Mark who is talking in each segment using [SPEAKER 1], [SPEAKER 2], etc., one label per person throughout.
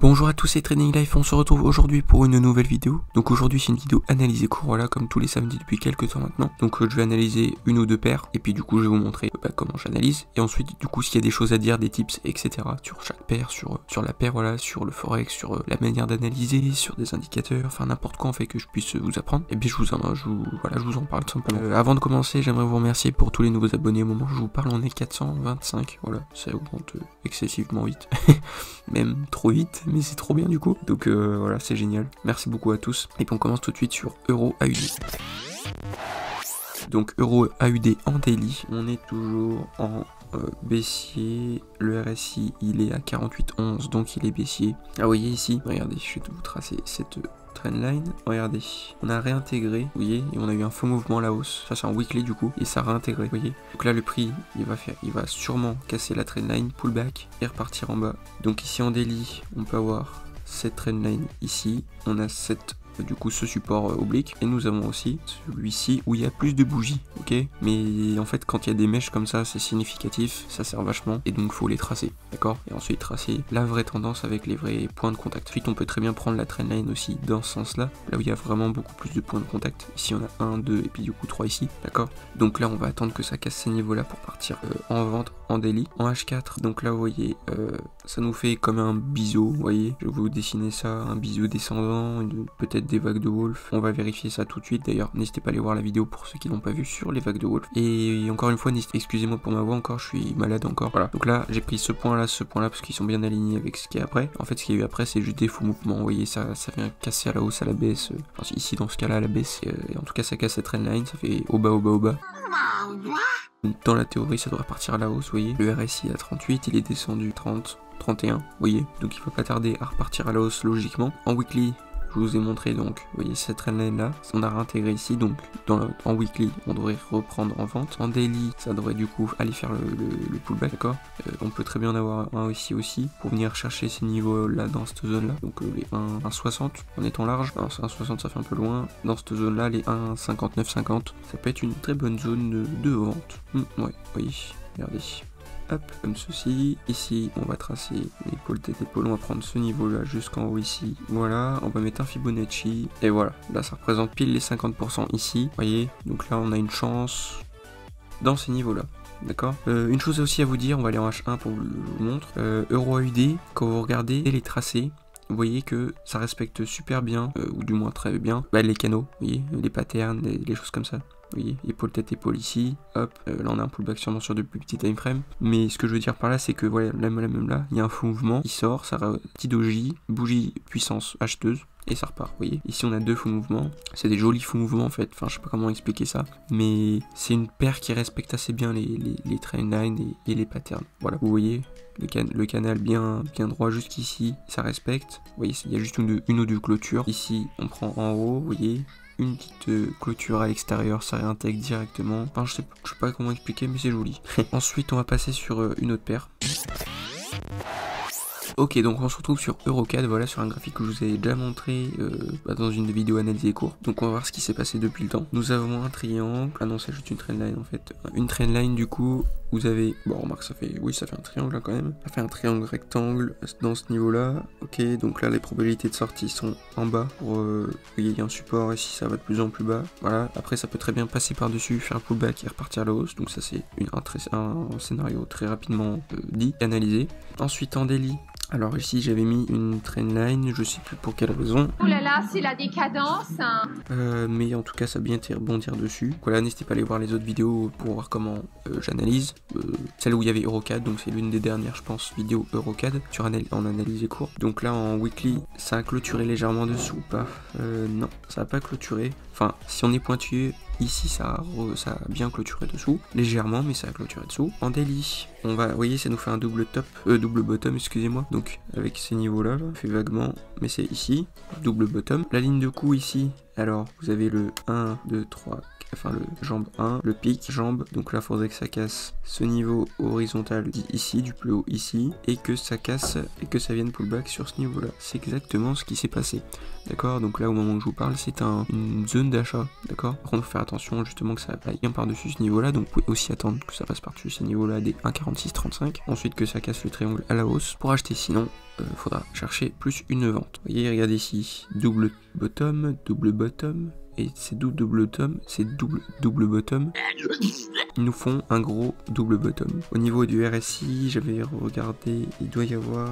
[SPEAKER 1] Bonjour à tous, c'est Trading Life, on se retrouve aujourd'hui pour une nouvelle vidéo. Donc aujourd'hui c'est une vidéo analyse et cours, voilà, comme tous les samedis depuis quelques temps maintenant. Donc je vais analyser une ou deux paires, et puis du coup je vais vous montrer comment j'analyse. Et ensuite du coup s'il y a des choses à dire, des tips, etc. sur chaque paire, sur la paire, voilà, sur le forex, sur la manière d'analyser, sur des indicateurs, enfin n'importe quoi en fait que je puisse vous apprendre. Et bien je vous en parle tout simplement. Avant de commencer, j'aimerais vous remercier pour tous les nouveaux abonnés. Au moment où je vous parle, on est 425, voilà, ça augmente excessivement vite. Même trop vite, mais c'est trop bien du coup. Donc voilà, c'est génial. Merci beaucoup à tous. Et puis on commence tout de suite sur Euro AUD. Donc Euro AUD en daily, on est toujours en baissier. Le RSI il est à 48,11, donc il est baissier. Ah vous voyez ici, regardez, je vais vous tracer cette trendline, regardez, on a réintégré, vous voyez, et on a eu un faux mouvement à la hausse, ça c'est un weekly du coup, et ça a réintégré, vous voyez. Donc là le prix, il va sûrement casser la trendline, pullback, et repartir en bas. Donc ici en daily, on peut avoir cette trendline ici, on a du coup ce support oblique, et nous avons aussi celui-ci où il y a plus de bougies, ok, mais en fait quand il y a des mèches comme ça c'est significatif, ça sert vachement, et donc faut les tracer, d'accord, et ensuite tracer la vraie tendance avec les vrais points de contact. Ensuite on peut très bien prendre la trendline aussi dans ce sens là, là où il y a vraiment beaucoup plus de points de contact. Ici on a 1, 2 et puis du coup 3 ici, d'accord, donc là on va attendre que ça casse ces niveaux là pour partir en vente en daily, en H4, donc là vous voyez ça nous fait comme un biseau, vous voyez, je vais vous dessiner ça, un biseau descendant, peut-être des vagues de Wolf, on va vérifier ça tout de suite. D'ailleurs n'hésitez pas à aller voir la vidéo pour ceux qui l'ont pas vu sur les vagues de Wolf. Et encore une fois, excusez-moi pour ma voix encore, je suis malade encore, voilà. Donc là j'ai pris ce point là parce qu'ils sont bien alignés avec ce qu'il y a après. En fait ce qu'il y a eu après c'est juste des faux mouvements, vous voyez, ça vient casser à la hausse, à la baisse, enfin, ici dans ce cas là à la baisse, et en tout cas ça casse cette trendline, ça fait au bas au bas au bas. Dans la théorie ça devrait partir à la hausse, vous voyez, le RSI à 38, il est descendu 30, 31, vous voyez, donc il faut pas tarder à repartir à la hausse logiquement. En weekly, je vous ai montré donc, vous voyez cette trendline là, on a réintégré ici, donc en weekly on devrait reprendre en vente. En daily ça devrait du coup aller faire le pullback, d'accord. On peut très bien en avoir un ici aussi pour venir chercher ces niveaux là dans cette zone là, donc les 1,60 en étant large. Alors 1,60 ça fait un peu loin, dans cette zone là les 1,59,50 ça peut être une très bonne zone de vente. Ouais, oui, regardez. Hop, comme ceci. Ici, on va tracer l'épaule, tête, épaule. On va prendre ce niveau-là jusqu'en haut ici. Voilà, on va mettre un Fibonacci. Et voilà, là, ça représente pile les 50% ici. Vous voyez, donc là, on a une chance dans ces niveaux-là. D'accord. Une chose aussi à vous dire, on va aller en H1 pour vous montrer. Euro AUD, quand vous regardez les tracés, vous voyez que ça respecte super bien, ou du moins très bien, les canaux, vous voyez, les patterns, les choses comme ça. Vous voyez, épaule, tête, épaule ici, hop, là on a un pullback sûrement sur de plus petits time frame. Mais ce que je veux dire par là, c'est que voilà, même là, il y a un faux mouvement, il sort, ça petit doji, bougie puissance acheteuse, et ça repart, vous voyez. Ici on a deux faux mouvements, c'est des jolis faux mouvements en fait, enfin je sais pas comment expliquer ça, mais c'est une paire qui respecte assez bien les trendlines et les patterns. Voilà, vous voyez, le canal bien droit jusqu'ici, ça respecte. Vous voyez, il y a juste une ou deux clôtures. Ici on prend en haut, vous voyez, une petite clôture à l'extérieur, ça réintègre directement. Enfin je sais pas comment expliquer, mais c'est joli. Ensuite on va passer sur une autre paire. Ok, donc on se retrouve sur Eurocad, voilà, sur un graphique que je vous ai déjà montré dans une vidéo analyse et cours. Donc on va voir ce qui s'est passé depuis le temps. Nous avons un triangle, ah non c'est juste une trendline en fait. Une trendline du coup, vous avez, bon remarque ça fait un triangle là quand même. Ça fait un triangle rectangle dans ce niveau là. Ok, donc là les probabilités de sortie sont en bas pour, vous voyez il y a un support ici, ça va de plus en plus bas. Voilà, après ça peut très bien passer par dessus, faire un pullback et repartir à la hausse. Donc ça c'est un scénario très rapidement dit, analysé. Ensuite en daily, alors ici j'avais mis une trendline, je sais plus pour quelle raison.
[SPEAKER 2] Oh là là, c'est la décadence hein.
[SPEAKER 1] Mais en tout cas ça a bien été rebondir dessus. Voilà, n'hésitez pas à aller voir les autres vidéos pour voir comment j'analyse. Celle où il y avait Eurocad, donc c'est l'une des dernières je pense vidéos Eurocad en analyse et cours. Donc là en weekly ça a clôturé légèrement dessous ou pas, non ça a pas clôturé. Enfin si on est pointueux ici ça a bien clôturé dessous, légèrement mais ça a clôturé dessous. En daily, on va, vous voyez ça nous fait un double bottom, excusez-moi, donc avec ces niveaux là, fait vaguement, mais c'est ici, double bottom. La ligne de coup ici, alors vous avez le 1, 2, 3, enfin le jambe 1, le pic, jambe, donc là faudrait que ça casse ce niveau horizontal ici, du plus haut ici, et que ça casse, et que ça vienne pullback sur ce niveau là. C'est exactement ce qui s'est passé, d'accord? Donc là au moment où je vous parle, c'est une zone d'achat, d'accord? Par contre, faut faire attention justement que ça aille bien par-dessus ce niveau là, donc vous pouvez aussi attendre que ça passe par-dessus ces niveaux là des 1,4635, ensuite que ça casse le triangle à la hausse pour acheter, sinon faudra chercher plus une vente. Vous voyez, regardez ici, double bottom, et ces double bottom, c'est double bottom, ils nous font un gros double bottom. Au niveau du RSI, j'avais regardé, il doit y avoir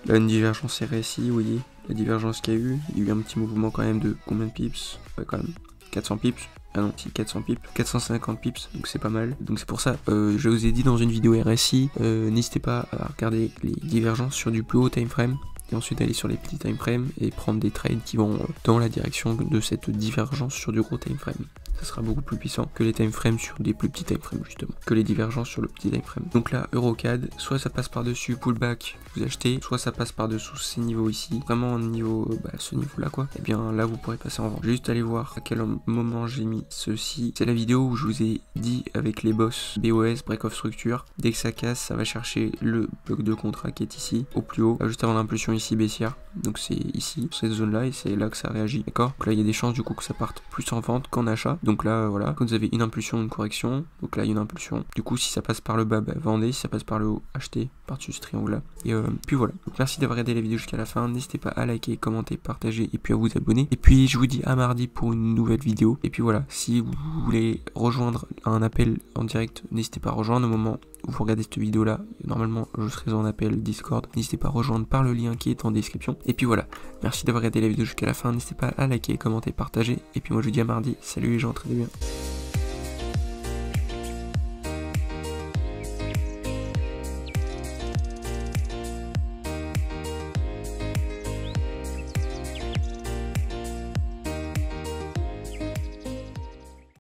[SPEAKER 1] là une divergence RSI, vous voyez, la divergence qu'il y a eu, il y a eu un petit mouvement quand même de combien de pips? Ouais, quand même 400 pips. Ah non, si 400 pips, 450 pips, donc c'est pas mal. Donc c'est pour ça, je vous ai dit dans une vidéo RSI, n'hésitez pas à regarder les divergences sur du plus haut time frame. Et ensuite aller sur les petits time frames et prendre des trades qui vont dans la direction de cette divergence sur du gros time frame. Ça sera beaucoup plus puissant que les time frames sur des plus petits time frames justement, que les divergences sur le petit time frame. Donc là, Eurocad, soit ça passe par dessus pullback, vous achetez, soit ça passe par dessous ces niveaux ici, vraiment niveau, ce niveau là quoi. Et bien là vous pourrez passer en vente. Juste aller voir à quel moment j'ai mis ceci. C'est la vidéo où je vous ai dit avec les boss BOS, break of structure, dès que ça casse, ça va chercher le bloc de contrat qui est ici, au plus haut, juste avant l'impulsion ici baissière. Donc c'est ici, cette zone là, et c'est là que ça réagit, d'accord? Donc là il y a des chances du coup que ça parte plus en vente qu'en achat. Donc là voilà, quand vous avez une impulsion, une correction, donc là il y a une impulsion, du coup si ça passe par le bas, vendez, si ça passe par le haut, achetez par-dessus ce triangle là. Et puis voilà, donc merci d'avoir regardé la vidéo jusqu'à la fin, n'hésitez pas à liker, commenter, partager et puis à vous abonner. Et puis je vous dis à mardi pour une nouvelle vidéo. Et puis voilà, si vous voulez rejoindre un appel en direct, n'hésitez pas à rejoindre au moment où vous regardez cette vidéo là, normalement je serai en appel Discord, n'hésitez pas à rejoindre par le lien qui est en description. Et puis voilà, merci d'avoir regardé la vidéo jusqu'à la fin, n'hésitez pas à liker, commenter, partager, et puis moi je vous dis à mardi, salut les gens, très bien.